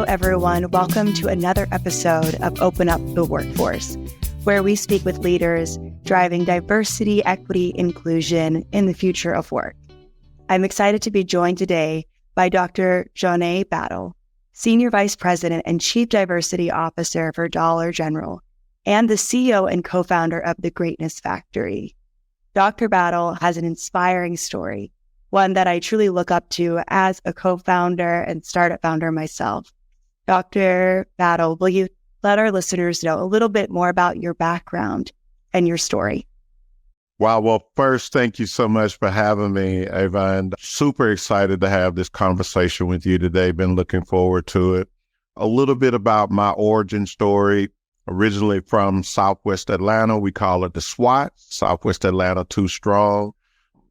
Hello, everyone. Welcome to another episode of Open Up the Workforce, where we speak with leaders driving diversity, equity, inclusion in the future of work. I'm excited to be joined today by Dr. Johné Battle, Senior Vice President and Chief Diversity Officer for Dollar General, and the CEO and co-founder of The Greatness Factory. Dr. Battle has an inspiring story, one that I truly look up to as a co-founder and startup founder myself. Dr. Battle, will you let our listeners know a little bit more about your background and your story? Wow. Well, first, thank you so much for having me, Ahva, and super excited to have this conversation with you today. Been looking forward to it. A little bit about my origin story. Originally from Southwest Atlanta, we call it the SWAT, Southwest Atlanta Too Strong.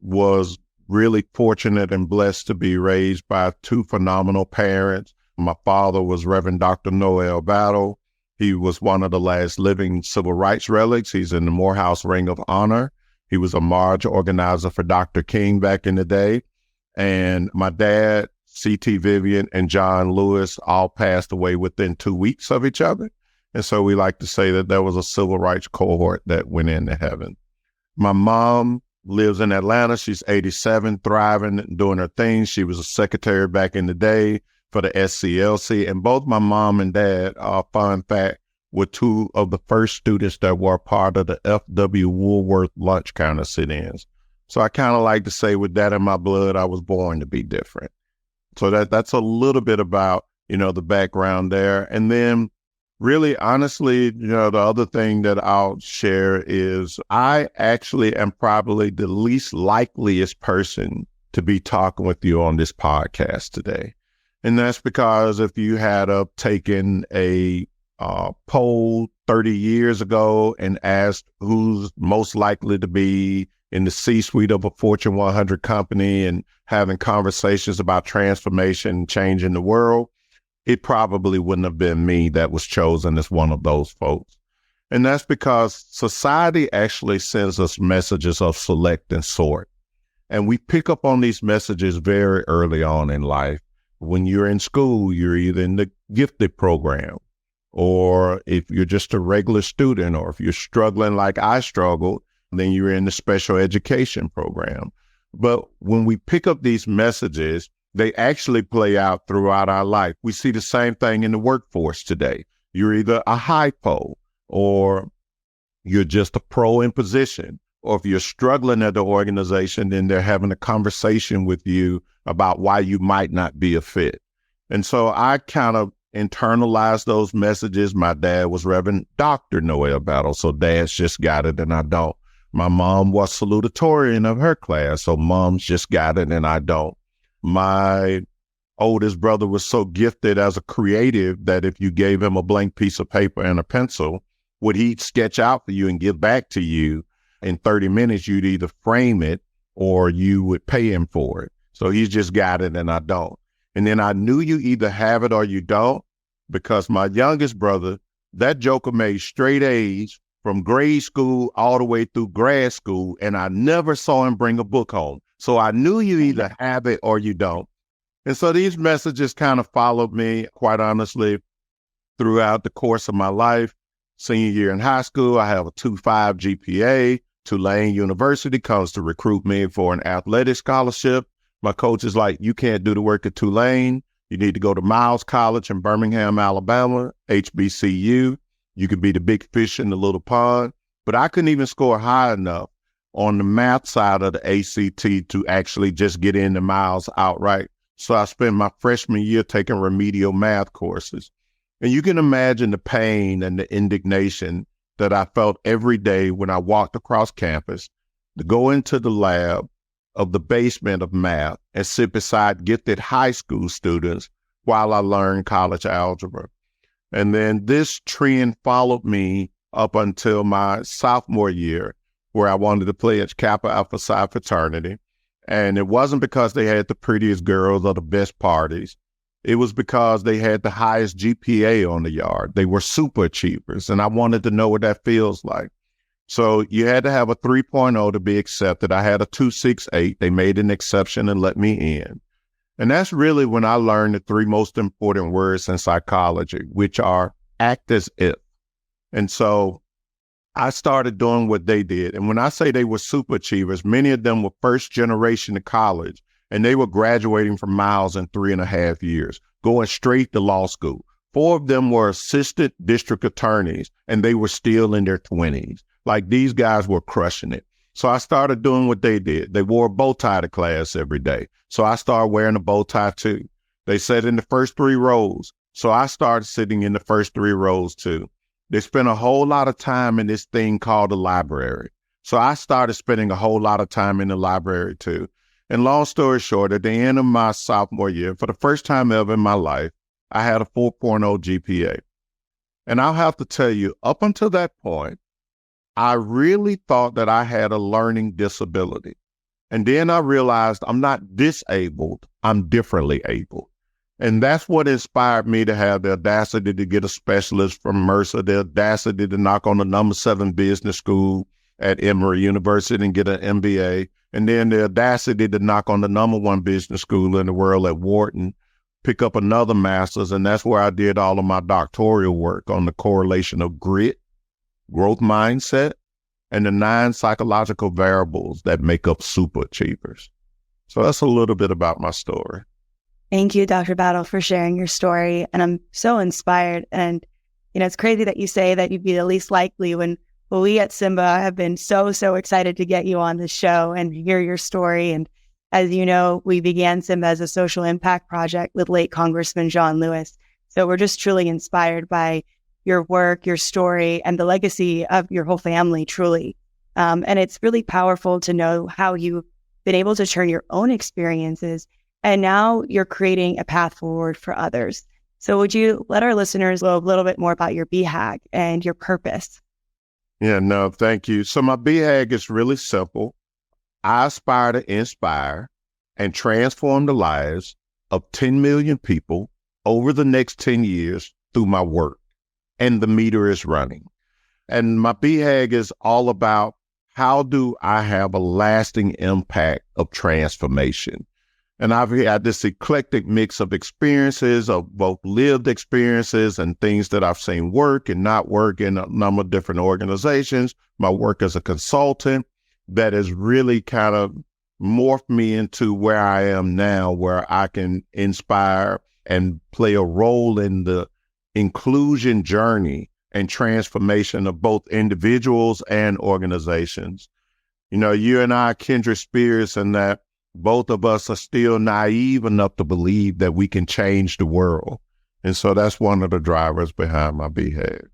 Was really fortunate and blessed to be raised by two phenomenal parents. My father was Reverend Dr. Johné Battle. He was one of the last living civil rights relics. He's in the Morehouse Ring of Honor. He was a march organizer for Dr. King back in the day. And my dad, C.T. Vivian, and John Lewis all passed away within 2 weeks of each other. And so we like to say that there was a civil rights cohort that went into heaven. My mom lives in Atlanta. She's 87, thriving, doing her thing. She was a secretary back in the day for the SCLC. And both my mom and dad, fun fact, were two of the first students that were part of the F.W. Woolworth lunch counter sit-ins. So I kind of like to say with that in my blood, I was born to be different. So that's a little bit about, the background there. And then really, honestly, the other thing that I'll share is I actually am probably the least likeliest person to be talking with you on this podcast today. And that's because if you had taken a poll 30 years ago and asked who's most likely to be in the C-suite of a Fortune 100 company and having conversations about transformation and change in the world, it probably wouldn't have been me that was chosen as one of those folks. And that's because society actually sends us messages of select and sort. And we pick up on these messages very early on in life. When you're in school, you're either in the gifted program, or if you're just a regular student, or if you're struggling like I struggled, then you're in the special education program. But when we pick up these messages, they actually play out throughout our life. We see the same thing in the workforce today. You're either a hypo, or you're just a pro in position. Or if you're struggling at the organization, then they're having a conversation with you about why you might not be a fit. And so I kind of internalized those messages. My dad was Reverend Dr. Johné Battle, so dads just got it and I don't. My mom was salutatorian of her class, so moms just got it and I don't. My oldest brother was so gifted as a creative that if you gave him a blank piece of paper and a pencil, would he sketch out for you and give back to you in 30 minutes, you'd either frame it or you would pay him for it. So he's just got it and I don't. And then I knew you either have it or you don't, because my youngest brother, that joker made straight A's from grade school all the way through grad school, and I never saw him bring a book home. So I knew you either have it or you don't. And so these messages kind of followed me, quite honestly, throughout the course of my life. Senior year in high school, I have a 2.5 GPA. Tulane University comes to recruit me for an athletic scholarship. My coach is like, you can't do the work at Tulane. You need to go to Miles College in Birmingham, Alabama, HBCU. You could be the big fish in the little pond. But I couldn't even score high enough on the math side of the ACT to actually just get into Miles outright. So I spent my freshman year taking remedial math courses. And you can imagine the pain and the indignation that I felt every day when I walked across campus to go into the lab of the basement of math and sit beside gifted high school students while I learned college algebra. And then this trend followed me up until my sophomore year, where I wanted to pledge Kappa Alpha Psi fraternity. And it wasn't because they had the prettiest girls or the best parties. It was because they had the highest GPA on the yard. They were super achievers, and I wanted to know what that feels like. So you had to have a 3.0 to be accepted. I had a 2.68. They made an exception and let me in. And that's really when I learned the three most important words in psychology, which are act as if. And so I started doing what they did. And when I say they were super achievers, many of them were first generation to college, and they were graduating from Miles in 3.5 years, going straight to law school. 4 of them were assistant district attorneys, and they were still in their 20s. Like, these guys were crushing it. So I started doing what they did. They wore a bow tie to class every day. So I started wearing a bow tie too. They sat in the first 3 rows. So I started sitting in the first 3 rows too. They spent a whole lot of time in this thing called the library. So I started spending a whole lot of time in the library too. And long story short, at the end of my sophomore year, for the first time ever in my life, I had a 4.0 GPA. And I'll have to tell you, up until that point, I really thought that I had a learning disability. And then I realized I'm not disabled, I'm differently able. And that's what inspired me to have the audacity to get a specialist from Mercer, the audacity to knock on the number 7 business school at Emory University and get an MBA. And then the audacity to knock on the number 1 business school in the world at Wharton, pick up another master's. And that's where I did all of my doctoral work on the correlation of grit, growth mindset, and the 9 psychological variables that make up super achievers. So that's a little bit about my story. Thank you, Dr. Battle, for sharing your story. And I'm so inspired. And, it's crazy that you say that you'd be the least likely when we at Symba have been so excited to get you on the show and hear your story. And as you know, we began Symba as a social impact project with late Congressman John Lewis. So we're just truly inspired by your work, your story, and the legacy of your whole family, truly. And it's really powerful to know how you've been able to turn your own experiences, and now you're creating a path forward for others. So would you let our listeners know a little bit more about your BHAG and your purpose? Yeah, no, thank you. So my BHAG is really simple. I aspire to inspire and transform the lives of 10 million people over the next 10 years through my work. And the meter is running. And my BHAG is all about, how do I have a lasting impact of transformation? And I've had this eclectic mix of experiences, of both lived experiences and things that I've seen work and not work in a number of different organizations. My work as a consultant that has really kind of morphed me into where I am now, where I can inspire and play a role in the inclusion journey and transformation of both individuals and organizations. You and I are kindred spirits in that both of us are still naive enough to believe that we can change the world. And so that's one of the drivers behind my BHAG.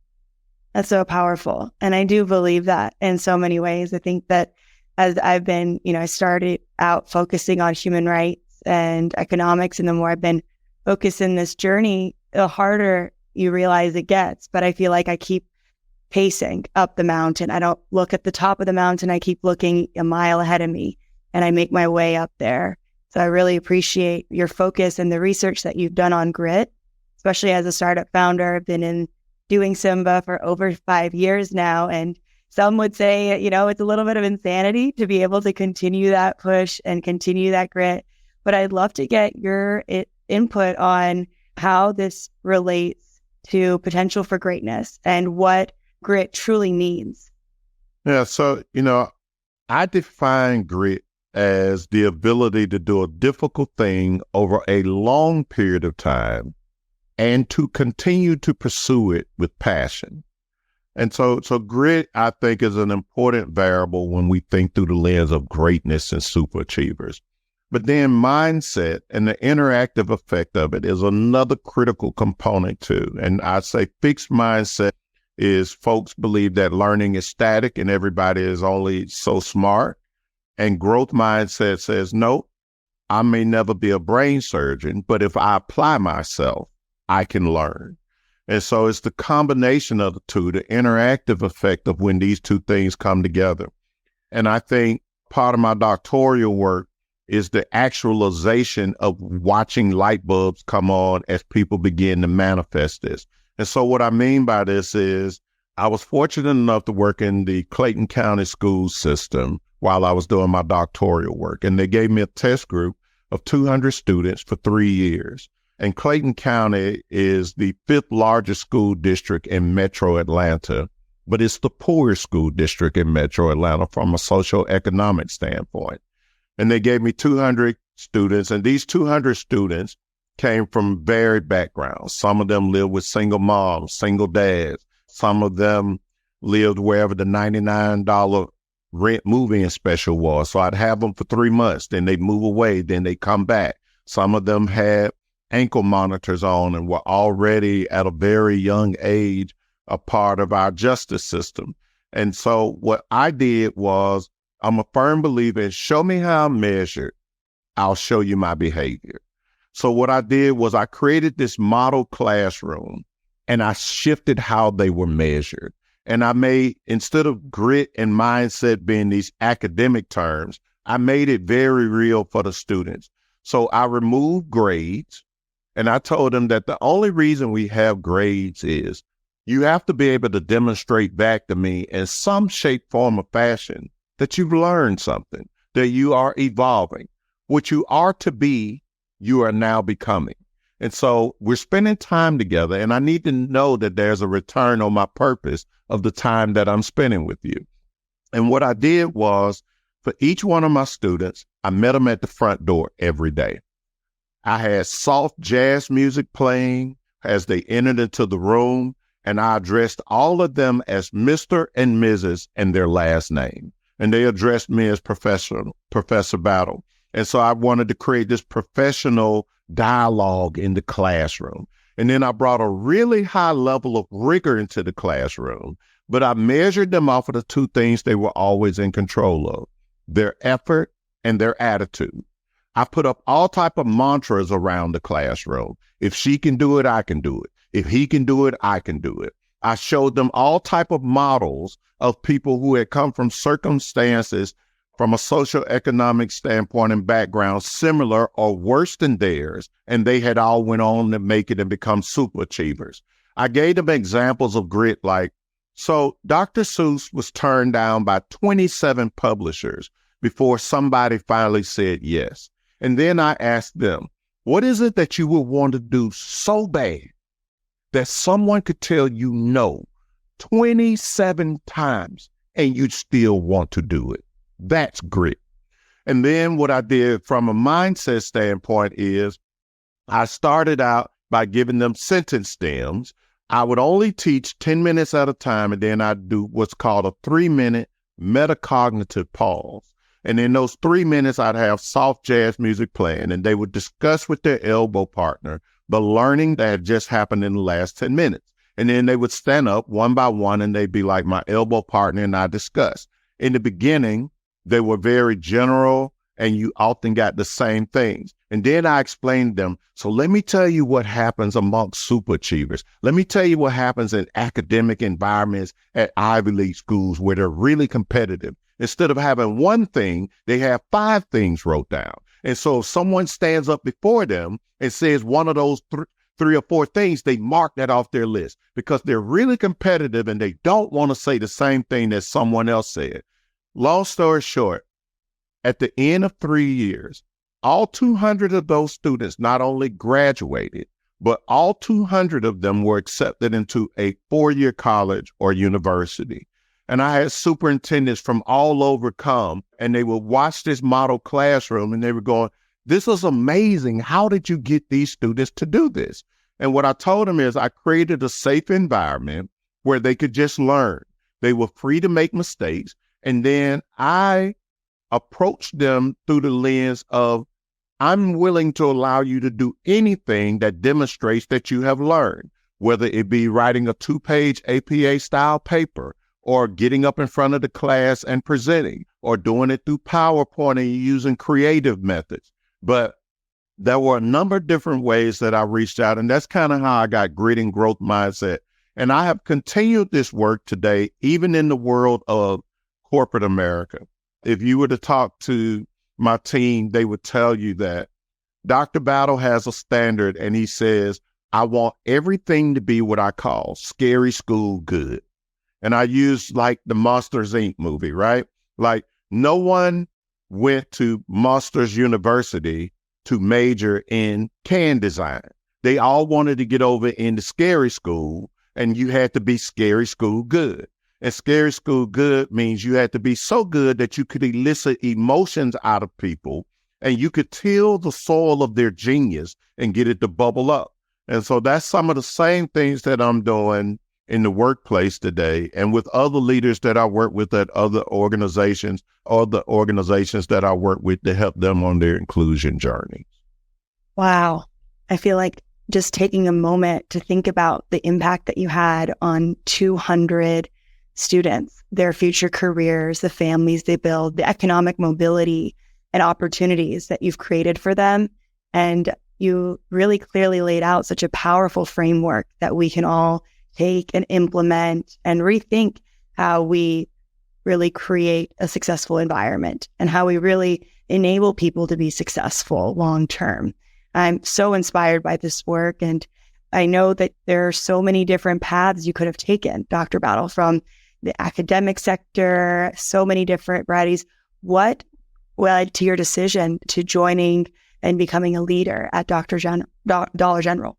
That's so powerful. And I do believe that in so many ways. I think that as I've been, I started out focusing on human rights and economics, and the more I've been focused in this journey, the harder you realize it gets. But I feel like I keep pacing up the mountain. I don't look at the top of the mountain. I keep looking a mile ahead of me, and I make my way up there. So I really appreciate your focus and the research that you've done on grit, especially as a startup founder. I've been doing Symba for over 5 years now. And some would say, it's a little bit of insanity to be able to continue that push and continue that grit. But I'd love to get your input on how this relates to potential for greatness and what grit truly means. Yeah. So, I define grit as the ability to do a difficult thing over a long period of time and to continue to pursue it with passion. And so grit, I think, is an important variable when we think through the lens of greatness and super achievers. But then mindset and the interactive effect of it is another critical component too. And I'd say fixed mindset is folks believe that learning is static and everybody is only so smart. And growth mindset says, no, I may never be a brain surgeon, but if I apply myself, I can learn. And so it's the combination of the two, the interactive effect of when these two things come together. And I think part of my doctoral work is the actualization of watching light bulbs come on as people begin to manifest this. And so what I mean by this is I was fortunate enough to work in the Clayton County school system while I was doing my doctoral work. And they gave me a test group of 200 students for 3 years. And Clayton County is the 5th largest school district in Metro Atlanta, but it's the poorest school district in Metro Atlanta from a socioeconomic standpoint. And they gave me 200 students, and these 200 students came from varied backgrounds. Some of them lived with single moms, single dads. Some of them lived wherever the $99 rent move-in special was. So I'd have them for 3 months, then they'd move away, then they'd come back. Some of them had ankle monitors on and were already at a very young age a part of our justice system. And so what I did was, I'm a firm believer in show me how I'm measured, I'll show you my behavior. So what I did was I created this model classroom and I shifted how they were measured. And I made, instead of grit and mindset being these academic terms, I made it very real for the students. So I removed grades and I told them that the only reason we have grades is you have to be able to demonstrate back to me in some shape, form, or fashion that you've learned something, that you are evolving. What you are to be, you are now becoming. And so we're spending time together, and I need to know that there's a return on my purpose of the time that I'm spending with you. And what I did was, for each one of my students, I met them at the front door every day. I had soft jazz music playing as they entered into the room, and I addressed all of them as Mr. and Mrs. and their last name. And they addressed me as Professor Battle. And so I wanted to create this professional dialogue in the classroom. And then I brought a really high level of rigor into the classroom, but I measured them off of the two things they were always in control of, their effort and their attitude. I put up all type of mantras around the classroom. If she can do it, I can do it. If he can do it, I can do it. I showed them all type of models of people who had come from circumstances from a socioeconomic standpoint and background similar or worse than theirs, and they had all went on to make it and become super achievers. I gave them examples of grit like, so Dr. Seuss was turned down by 27 publishers before somebody finally said yes. And then I asked them, what is it that you would want to do so bad that someone could tell you no 27 times and you'd still want to do it? That's grit. And then what I did from a mindset standpoint is I started out by giving them sentence stems. I would only teach 10 minutes at a time, and then I'd do what's called a 3-minute metacognitive pause. And in those 3 minutes, I'd have soft jazz music playing, and they would discuss with their elbow partner the learning that had just happened in the last 10 minutes. And then they would stand up one by one, and they'd be like my elbow partner, and I discuss. In the beginning, they were very general, and you often got the same things. And then I explained to them, so let me tell you what happens amongst super achievers. Let me tell you what happens in academic environments at Ivy League schools where they're really competitive. Instead of having one thing, they have 5 things wrote down. And so if someone stands up before them and says one of those 3 or 4 things, they mark that off their list because they're really competitive and they don't want to say the same thing that someone else said. Long story short, at the end of 3 years, all 200 of those students not only graduated, but all 200 of them were accepted into a 4-year college or university. And I had superintendents from all over come, and they would watch this model classroom, and they were going, this is amazing. How did you get these students to do this? And what I told them is I created a safe environment where they could just learn. They were free to make mistakes. And then I approached them through the lens of, I'm willing to allow you to do anything that demonstrates that you have learned, whether it be writing a 2-page APA style paper, or getting up in front of the class and presenting, or doing it through PowerPoint and using creative methods. But there were a number of different ways that I reached out, and that's kind of how I got grit and growth mindset. And I have continued this work today, even in the world of corporate America. If you were to talk to my team, they would tell you that Dr. Battle has a standard, and he says, I want everything to be what I call scary school good. And I use like the Monsters, Inc. movie, right? Like no one went to Monsters University to major in can design. They all wanted to get over into scary school, and you had to be scary school good. And scary school good means you had to be so good that you could elicit emotions out of people, and you could till the soil of their genius and get it to bubble up. And so that's some of the same things that I'm doing in the workplace today, and with other leaders that I work with at other organizations, or the organizations that I work with to help them on their inclusion journey. Wow. I feel like just taking a moment to think about the impact that you had on 200 students, their future careers, the families they build, the economic mobility and opportunities that you've created for them. And you really clearly laid out such a powerful framework that we can all take and implement and rethink how we really create a successful environment and how we really enable people to be successful long term. I'm so inspired by this work, and I know that there are so many different paths you could have taken, Dr. Battle, from the academic sector, so many different varieties. What led to your decision to joining and becoming a leader at Dollar General?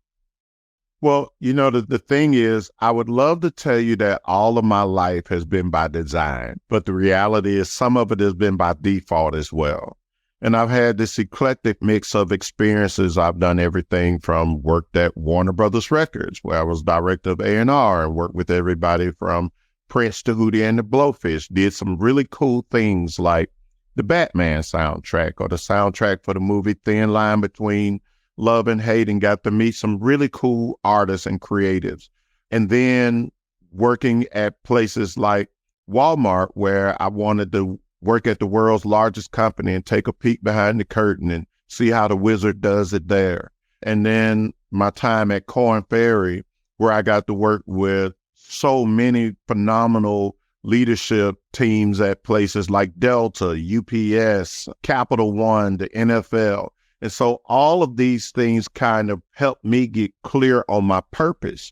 Well, the thing is, I would love to tell you that all of my life has been by design, but the reality is some of it has been by default as well. And I've had this eclectic mix of experiences. I've done everything from worked at Warner Brothers Records, where I was director of A&R and worked with everybody from Prince to Hootie and the Blowfish, did some really cool things like the Batman soundtrack or the soundtrack for the movie Thin Line Between Love and Hate, and got to meet some really cool artists and creatives. And then working at places like Walmart, where I wanted to work at the world's largest company and take a peek behind the curtain and see how the wizard does it there. And then my time at Korn Ferry, where I got to work with so many phenomenal leadership teams at places like Delta, UPS, Capital One, the NFL. And so all of these things kind of helped me get clear on my purpose.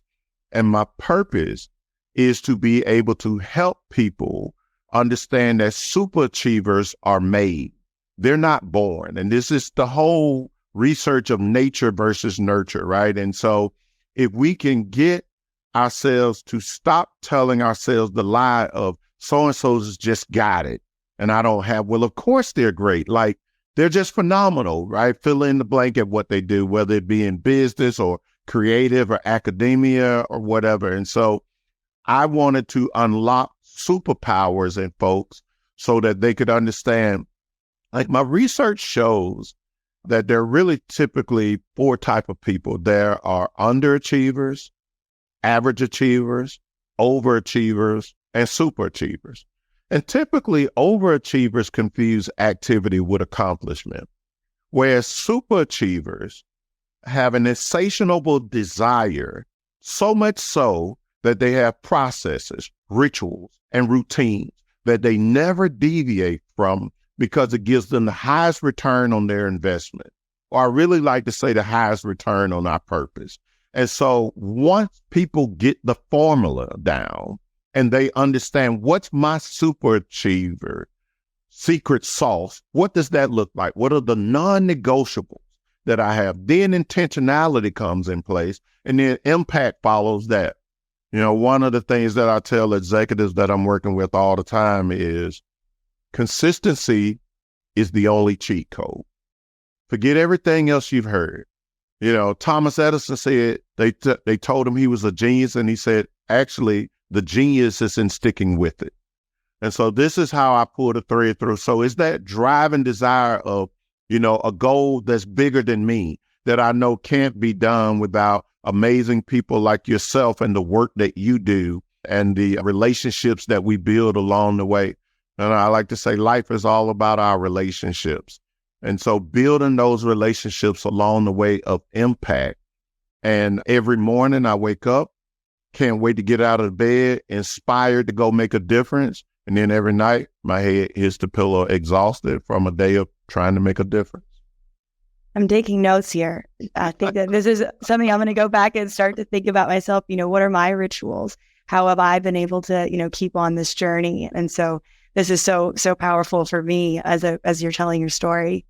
And my purpose is to be able to help people understand that super achievers are made. They're not born. And this is the whole research of nature versus nurture, right? And so if we can get ourselves to stop telling ourselves the lie of so-and-so's just got it and I don't have, well, of course they're great. Like, they're just phenomenal, right? Fill in the blank at what they do, whether it be in business or creative or academia or whatever. And so I wanted to unlock superpowers in folks so that they could understand, like, my research shows that there are really typically 4 types of people. There are underachievers, average achievers, overachievers, and superachievers. And typically, overachievers confuse activity with accomplishment, whereas superachievers have an insatiable desire, so much so that they have processes, rituals, and routines that they never deviate from because it gives them the highest return on their investment. Or I really like to say the highest return on our purpose. And so once people get the formula down, and they understand what's my superachiever secret sauce, what does that look like? What are the non-negotiables that I have? Then intentionality comes in place, and then impact follows that. One of the things that I tell executives that I'm working with all the time is consistency is the only cheat code. Forget everything else you've heard. Thomas Edison said they told him he was a genius, and he said, actually, the genius is in sticking with it. And so this is how I pull the thread through. So it's that drive and desire of, a goal that's bigger than me, that I know can't be done without amazing people like yourself and the work that you do and the relationships that we build along the way. And I like to say life is all about our relationships. And so building those relationships along the way of impact. And every morning I wake up, can't wait to get out of bed, inspired to go make a difference. And then every night, my head hits the pillow exhausted from a day of trying to make a difference. I'm taking notes here. I think that this is something I'm going to go back and start to think about myself. What are my rituals? How have I been able to, keep on this journey? And so this is so powerful for me as you're telling your story.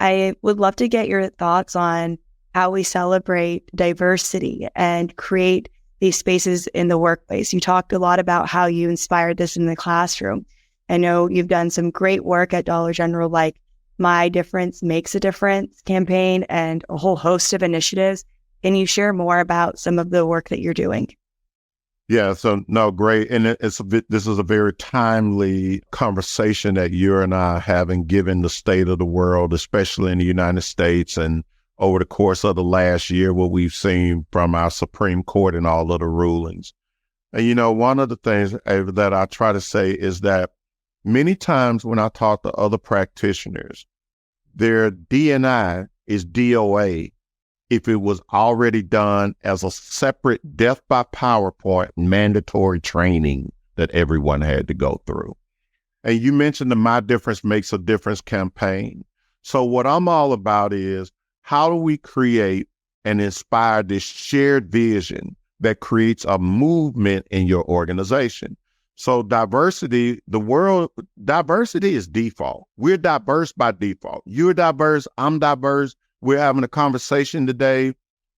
I would love to get your thoughts on how we celebrate diversity and create these spaces in the workplace. You talked a lot about how you inspired this in the classroom. I know you've done some great work at Dollar General, like My Difference Makes a Difference campaign and a whole host of initiatives. Can you share more about some of the work that you're doing? Yeah, so no, great. And this is a very timely conversation that you and I are having, given the state of the world, especially in the United States, and over the course of the last year, what we've seen from our Supreme Court and all of the rulings. And, one of the things that I try to say is that many times when I talk to other practitioners, their D&I is DOA if it was already done as a separate death by PowerPoint mandatory training that everyone had to go through. And you mentioned the My Difference Makes a Difference campaign. So what I'm all about is, how do we create and inspire this shared vision that creates a movement in your organization? So diversity is default. We're diverse by default. You're diverse, I'm diverse. We're having a conversation today,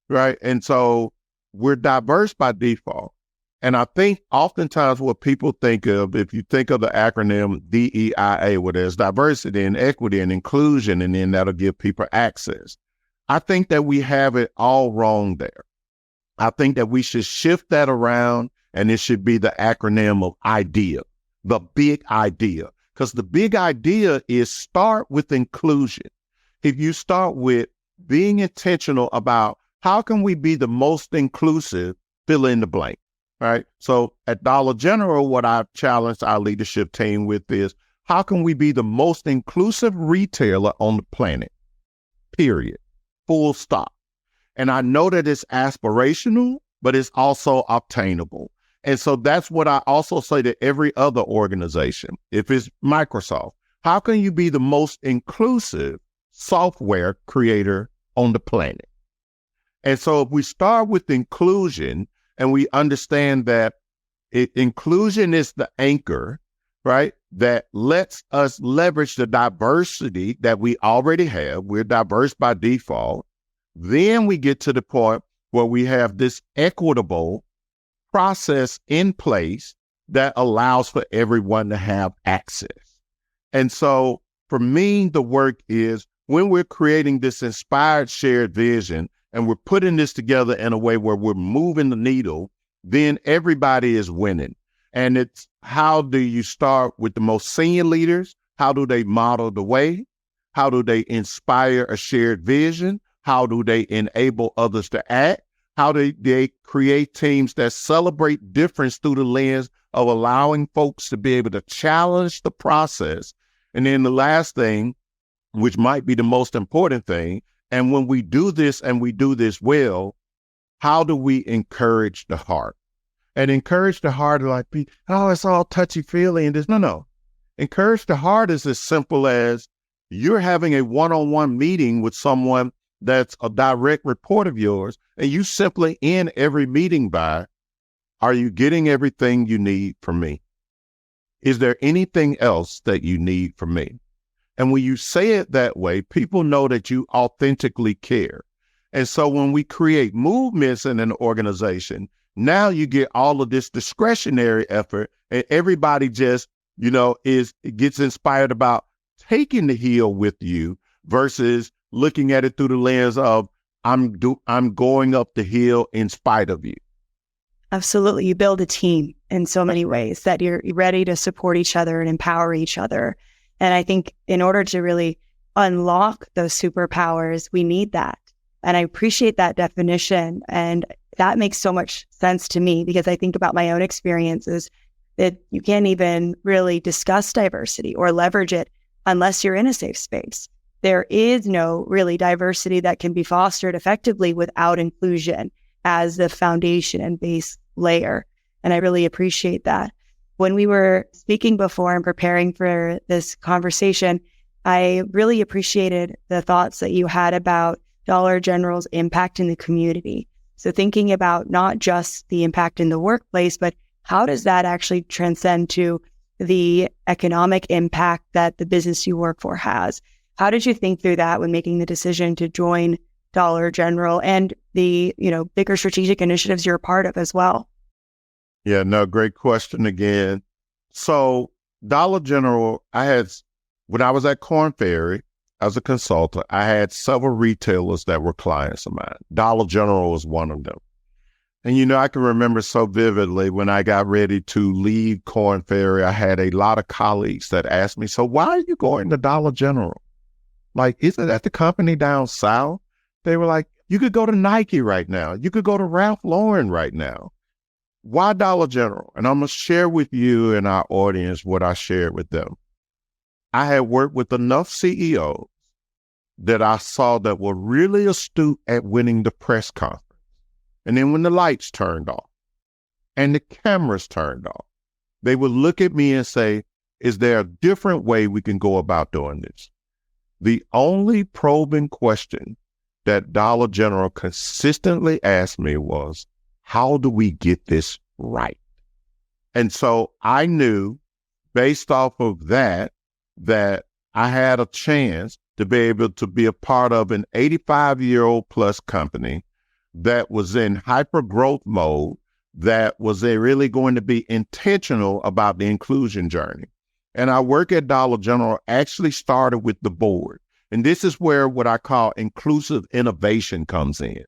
right? And so we're diverse by default. And I think oftentimes what people think of, if you think of the acronym DEIA, where there's diversity and equity and inclusion, and then that'll give people access. I think that we have it all wrong there. I think that we should shift that around, and it should be the acronym of IDEA, the big idea. Because the big idea is start with inclusion. If you start with being intentional about how can we be the most inclusive, fill in the blank, right? So at Dollar General, what I've challenged our leadership team with is, how can we be the most inclusive retailer on the planet, period, full stop. And I know that it's aspirational, but it's also obtainable. And so that's what I also say to every other organization. If it's Microsoft, how can you be the most inclusive software creator on the planet? And so if we start with inclusion and we understand that inclusion is the anchor, right, that lets us leverage the diversity that we already have. We're diverse by default. Then we get to the point where we have this equitable process in place that allows for everyone to have access. And so for me, the work is, when we're creating this inspired shared vision and we're putting this together in a way where we're moving the needle, then everybody is winning. And it's, how do you start with the most senior leaders? How do they model the way? How do they inspire a shared vision? How do they enable others to act? How do they create teams that celebrate difference through the lens of allowing folks to be able to challenge the process? And then the last thing, which might be the most important thing, and when we do this and we do this well, how do we encourage the heart? And encourage the heart, like, oh, it's all touchy-feely and this. No. Encourage the heart is as simple as you're having a one-on-one meeting with someone that's a direct report of yours, and you simply end every meeting by, are you getting everything you need from me? Is there anything else that you need from me? And when you say it that way, people know that you authentically care. And so when we create movements in an organization, now you get all of this discretionary effort, and everybody just, gets inspired about taking the hill with you versus looking at it through the lens of, I'm going up the hill in spite of you. Absolutely. You build a team in so many ways that you're ready to support each other and empower each other. And I think in order to really unlock those superpowers, we need that. And I appreciate that definition. And that makes so much sense to me, because I think about my own experiences that you can't even really discuss diversity or leverage it unless you're in a safe space. There is no really diversity that can be fostered effectively without inclusion as the foundation and base layer. And I really appreciate that. When we were speaking before and preparing for this conversation, I really appreciated the thoughts that you had about Dollar General's impact in the community. So thinking about not just the impact in the workplace, but how does that actually transcend to the economic impact that the business you work for has? How did you think through that when making the decision to join Dollar General and the, bigger strategic initiatives you're a part of as well? Yeah, no, great question again. So Dollar General, when I was at Korn Ferry as a consultant, I had several retailers that were clients of mine. Dollar General was one of them. And, I can remember so vividly when I got ready to leave Korn Ferry, I had a lot of colleagues that asked me, so why are you going to Dollar General? Like, isn't that the company down south? They were like, you could go to Nike right now. You could go to Ralph Lauren right now. Why Dollar General? And I'm going to share with you and our audience what I shared with them. I had worked with enough CEOs that I saw that were really astute at winning the press conference. And then when the lights turned off and the cameras turned off, they would look at me and say, is there a different way we can go about doing this? The only probing question that Dollar General consistently asked me was, how do we get this right? And so I knew based off of that I had a chance to be able to be a part of an 85-year-old plus company that was in hyper growth mode, that was really going to be intentional about the inclusion journey. And our work at Dollar General actually started with the board. And this is where what I call inclusive innovation comes in.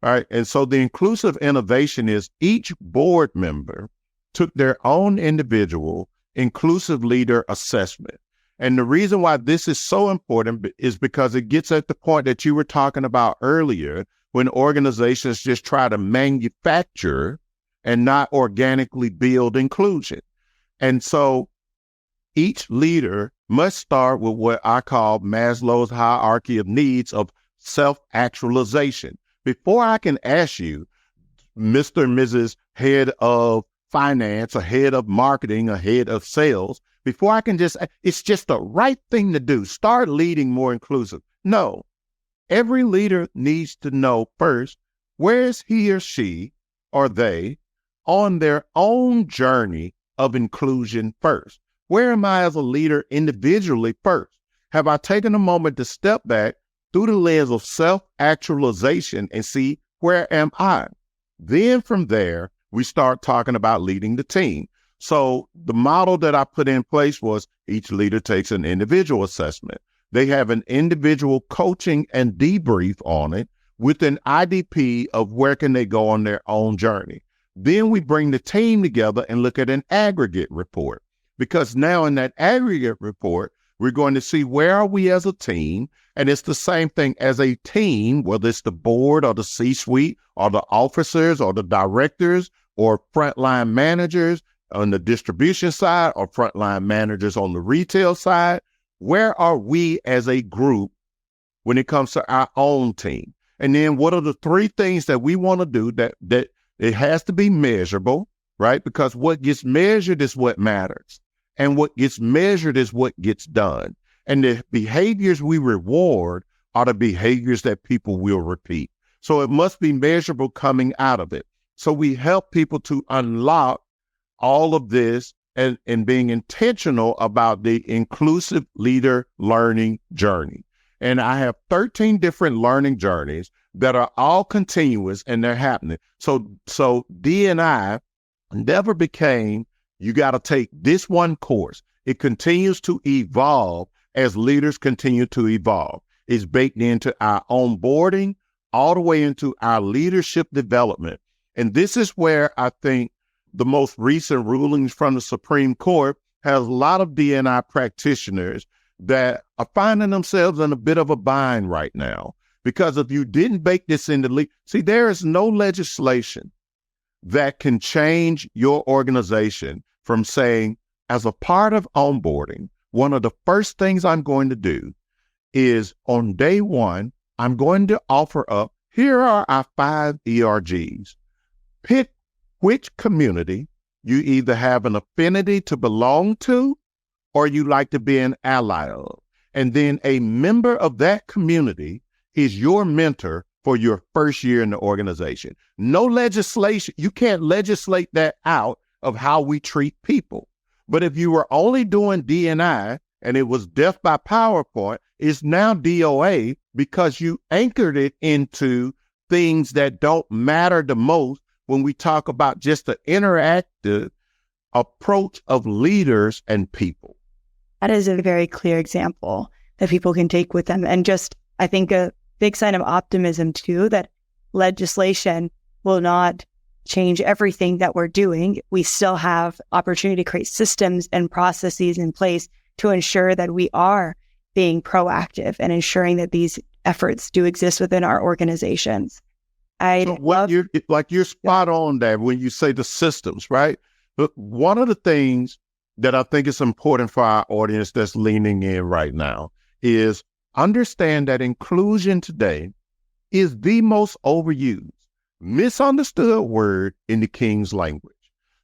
All right. And so the inclusive innovation is each board member took their own individual inclusive leader assessment. And the reason why this is so important is because it gets at the point that you were talking about earlier, when organizations just try to manufacture and not organically build inclusion. And so each leader must start with what I call Maslow's hierarchy of needs of self-actualization. Before I can ask you, Mr. and Mrs. Head of Finance, or Head of Marketing, or Head of Sales, before I can it's just the right thing to do. Start leading more inclusive. No, every leader needs to know first, where is he or she or they on their own journey of inclusion first? Where am I as a leader individually first? Have I taken a moment to step back through the lens of self-actualization and see, where am I? Then from there, we start talking about leading the team. So the model that I put in place was each leader takes an individual assessment. They have an individual coaching and debrief on it with an IDP of where can they go on their own journey. Then we bring the team together and look at an aggregate report, because now in that aggregate report, we're going to see where are we as a team. And it's the same thing as a team, whether it's the board or the C-suite or the officers or the directors or frontline managers on the distribution side or frontline managers on the retail side. Where are we as a group when it comes to our own team? And then what are the three things that we want to do that it has to be measurable, right? Because what gets measured is what matters. And what gets measured is what gets done. And the behaviors we reward are the behaviors that people will repeat. So it must be measurable coming out of it. So we help people to unlock all of this and being intentional about the inclusive leader learning journey. And I have 13 different learning journeys that are all continuous and they're happening. So D&I never became, you got to take this one course. It continues to evolve as leaders continue to evolve. It's baked into our onboarding all the way into our leadership development. And this is where I think the most recent rulings from the Supreme Court has a lot of D&I practitioners that are finding themselves in a bit of a bind right now. Because if you didn't bake this into there is no legislation that can change your organization from saying, as a part of onboarding, one of the first things I'm going to do is on day one, I'm going to offer up, here are our 5 ERGs. Pick which community you either have an affinity to belong to or you like to be an ally of. And then a member of that community is your mentor for your first year in the organization. No legislation. You can't legislate that out of how we treat people. But if you were only doing D&I and it was death by PowerPoint, is now DOA because you anchored it into things that don't matter the most when we talk about just the interactive approach of leaders and people. That is a very clear example that people can take with them. And just, I think, a big sign of optimism too, that legislation will not change everything that we're doing. We still have opportunity to create systems and processes in place to ensure that we are being proactive and ensuring that these efforts do exist within our organizations. You're spot on there when you say the systems, right? But one of the things that I think is important for our audience that's leaning in right now is understand that inclusion today is the most overused, misunderstood word in the King's language.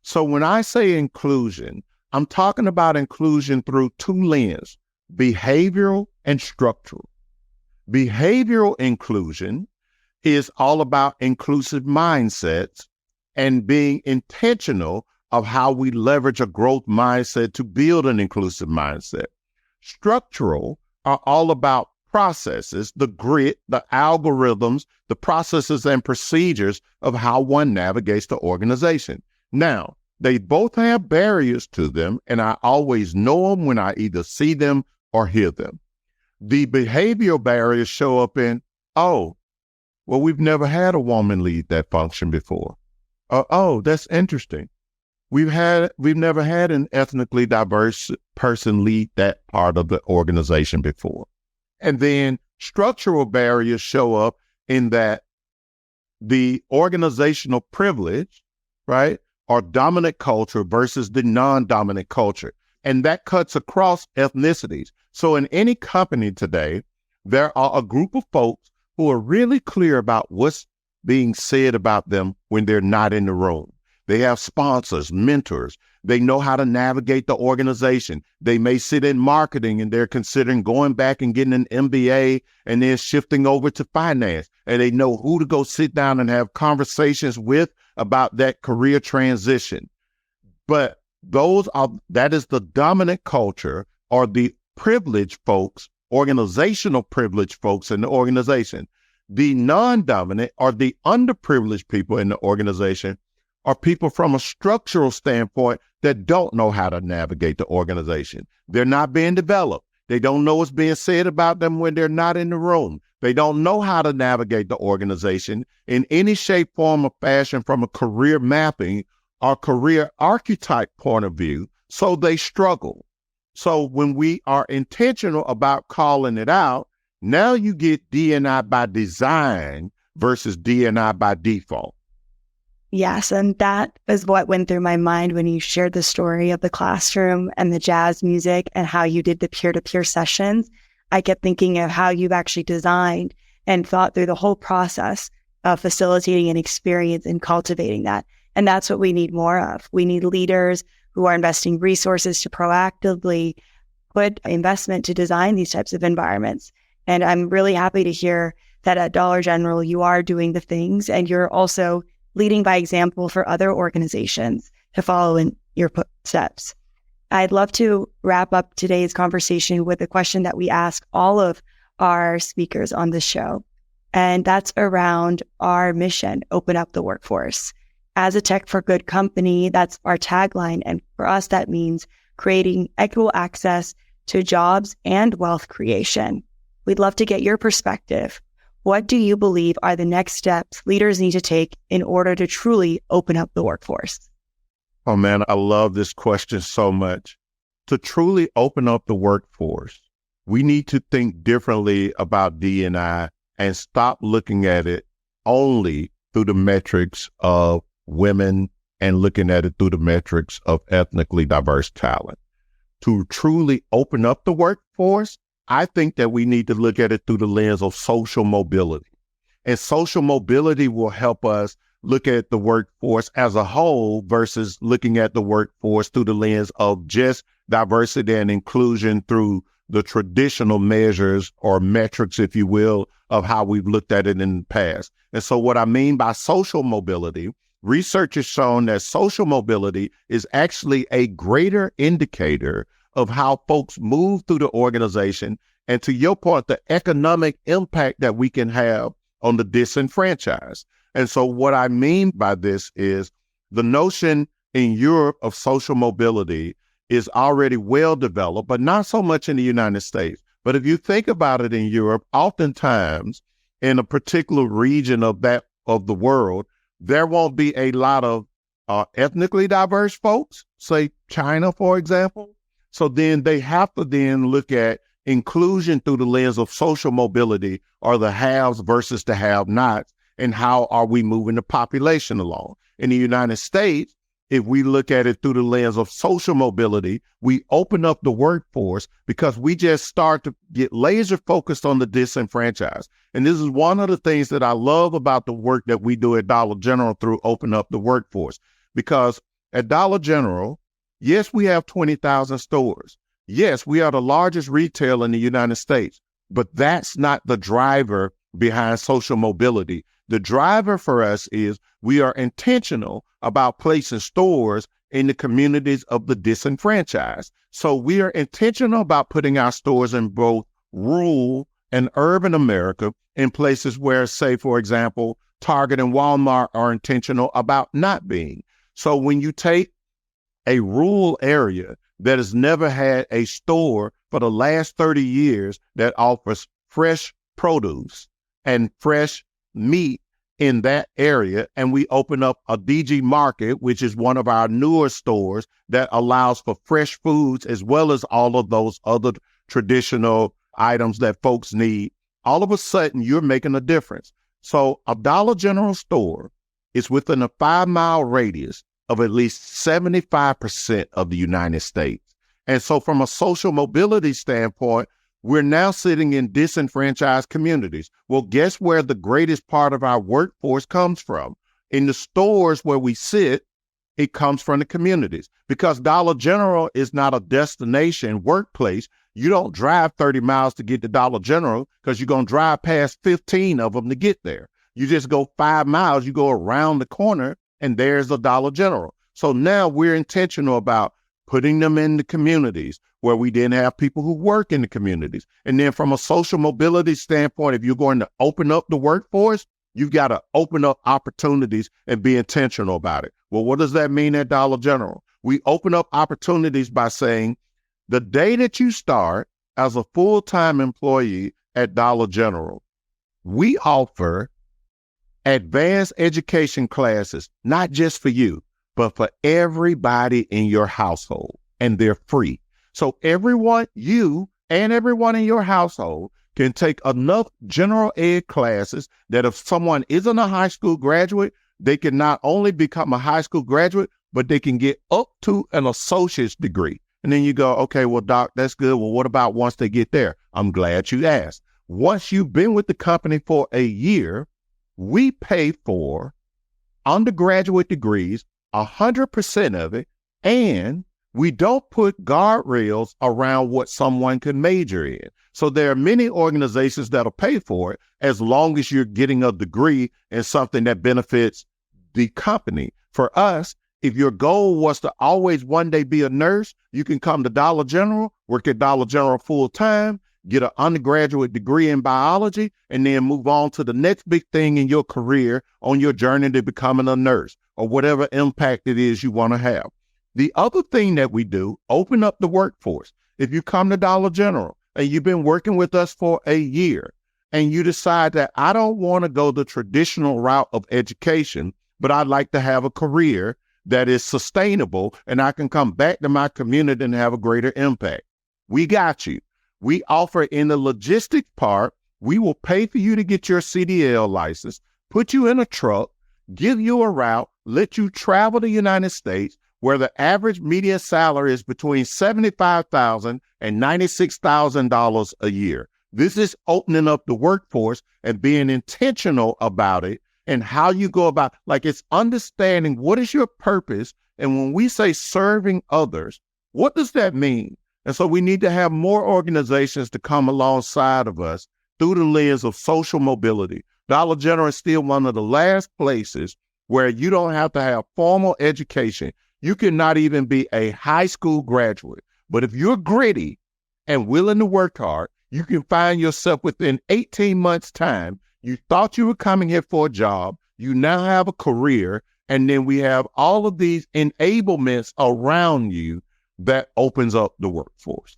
So when I say inclusion, I'm talking about inclusion through two lenses, behavioral and structural. Behavioral inclusion is all about inclusive mindsets and being intentional of how we leverage a growth mindset to build an inclusive mindset. Structural are all about processes, the grit, the algorithms, the processes and procedures of how one navigates the organization. Now, they both have barriers to them, and I always know them when I either see them or hear them. The behavioral barriers show up in, we've never had a woman lead that function before. That's interesting. We've never had an ethnically diverse person lead that part of the organization before. And then structural barriers show up in that the organizational privilege, right, or dominant culture versus the non-dominant culture. And that cuts across ethnicities. So in any company today, there are a group of folks who are really clear about what's being said about them when they're not in the room. They have sponsors, mentors. They know how to navigate the organization. They may sit in marketing and they're considering going back and getting an MBA and then shifting over to finance. And they know who to go sit down and have conversations with about that career transition. But that is the dominant culture or the privileged folks, organizational privileged folks in the organization. The non-dominant or the underprivileged people in the organization are people from a structural standpoint that don't know how to navigate the organization. They're not being developed. They don't know what's being said about them when they're not in the room. They don't know how to navigate the organization in any shape, form, or fashion from a career mapping or career archetype point of view, so they struggle. So when we are intentional about calling it out, now you get D&I by design versus D&I by default. Yes, and that is what went through my mind when you shared the story of the classroom and the jazz music and how you did the peer-to-peer sessions. I kept thinking of how you've actually designed and thought through the whole process of facilitating an experience and cultivating that. And that's what we need more of. We need leaders who are investing resources to proactively put investment to design these types of environments. And I'm really happy to hear that at Dollar General, you are doing the things and you're also leading by example for other organizations to follow in your footsteps. I'd love to wrap up today's conversation with a question that we ask all of our speakers on the show. And that's around our mission, open up the workforce. As a tech for good company, that's our tagline. And for us, that means creating equitable access to jobs and wealth creation. We'd love to get your perspective. What do you believe are the next steps leaders need to take in order to truly open up the workforce? Oh man, I love this question so much. To truly open up the workforce, we need to think differently about D&I and stop looking at it only through the metrics of women and looking at it through the metrics of ethnically diverse talent. To truly open up the workforce, I think that we need to look at it through the lens of social mobility. And social mobility will help us look at the workforce as a whole versus looking at the workforce through the lens of just diversity and inclusion through the traditional measures or metrics, if you will, of how we've looked at it in the past. And so what I mean by social mobility, research has shown that social mobility is actually a greater indicator of how folks move through the organization And to your point, the economic impact that we can have on the disenfranchised. And so what I mean by this is the notion in Europe of social mobility is already well developed, but not so much in the United States. But if you think about it in Europe, oftentimes in a particular region of the world, there won't be a lot of ethnically diverse folks, say China, for example. So then they have to then look at inclusion through the lens of social mobility, or the haves versus the have-nots, and how are we moving the population along. In the United States, if we look at it through the lens of social mobility, we open up the workforce because we just start to get laser focused on the disenfranchised. And this is one of the things that I love about the work that we do at Dollar General through Open Up the Workforce. Because at Dollar General, yes, we have 20,000 stores. Yes, we are the largest retailer in the United States, but that's not the driver behind social mobility. The driver for us is we are intentional about placing stores in the communities of the disenfranchised. So we are intentional about putting our stores in both rural and urban America, in places where, say, for example, Target and Walmart are intentional about not being. So when you take a rural area that has never had a store for the last 30 years that offers fresh produce and fresh meat in that area, and we open up a DG Market, which is one of our newer stores that allows for fresh foods as well as all of those other traditional items that folks need, all of a sudden you're making a difference. So a Dollar General store is within a 5-mile radius of at least 75% of the United States. And so from a social mobility standpoint, we're now sitting in disenfranchised communities. Well, guess where the greatest part of our workforce comes from? In the stores where we sit, it comes from the communities. Because Dollar General is not a destination workplace. You don't drive 30 miles to get to Dollar General because you're going to drive past 15 of them to get there. You just go 5 miles, you go around the corner, and there's the Dollar General. So now we're intentional about putting them in the communities where we didn't have people who work in the communities. And then from a social mobility standpoint, if you're going to open up the workforce, you've got to open up opportunities and be intentional about it. Well, what does that mean at Dollar General? We open up opportunities by saying the day that you start as a full-time employee at Dollar General, we offer advanced education classes, not just for you, but for everybody in your household, and they're free. So everyone, you and everyone in your household, can take enough general ed classes that if someone isn't a high school graduate, they can not only become a high school graduate, but they can get up to an associate's degree. And then you go, okay, well, Doc, that's good. Well, what about once they get there? I'm glad you asked. Once you've been with the company for a year, we pay for undergraduate degrees, 100% of it, and we don't put guardrails around what someone can major in. So there are many organizations that'll pay for it as long as you're getting a degree in something that benefits the company. For us, if your goal was to always one day be a nurse, you can come to Dollar General, work at Dollar General full time, get an undergraduate degree in biology, and then move on to the next big thing in your career on your journey to becoming a nurse or whatever impact it is you want to have. The other thing that we do, open up the workforce. If you come to Dollar General and you've been working with us for a year and you decide that I don't want to go the traditional route of education, but I'd like to have a career that is sustainable and I can come back to my community and have a greater impact, we got you. We offer in the logistics part, we will pay for you to get your CDL license, put you in a truck, give you a route, let you travel the United States, where the average median salary is between $75,000 and $96,000 a year. This is opening up the workforce and being intentional about it and how you go about, like it's understanding what is your purpose. And when we say serving others, what does that mean? And so we need to have more organizations to come alongside of us through the lens of social mobility. Dollar General is still one of the last places where you don't have to have formal education. You cannot even be a high school graduate. But if you're gritty and willing to work hard, You can find yourself within 18 months' time. You thought you were coming here for a job. You now have a career. And then we have all of these enablements around you that opens up the workforce.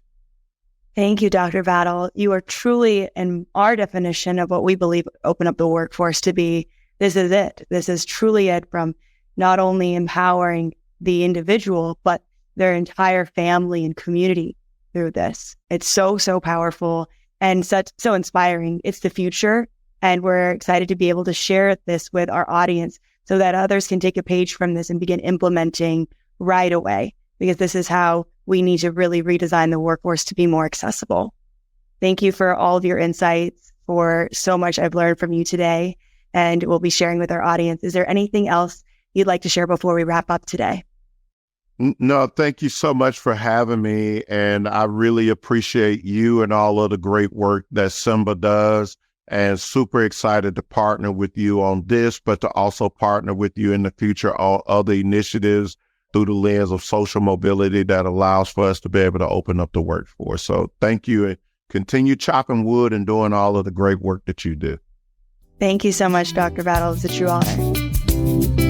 Thank you, Dr. Battle. You are truly in our definition of what we believe open up the workforce to be. This is it. This is truly it, from not only empowering the individual, but their entire family and community through this. It's so, so powerful and so inspiring. It's the future. And we're excited to be able to share this with our audience so that others can take a page from this and begin implementing right away, because this is how we need to really redesign the workforce to be more accessible. Thank you for all of your insights, for so much I've learned from you today, and we'll be sharing with our audience. Is there anything else you'd like to share before we wrap up today? No, thank you so much for having me. And I really appreciate you and all of the great work that Symba does. And super excited to partner with you on this, but to also partner with you in the future on other initiatives through the lens of social mobility that allows for us to be able to open up the workforce. So thank you, and continue chopping wood and doing all of the great work that you do. Thank you so much, Dr. Battle. It's a true honor.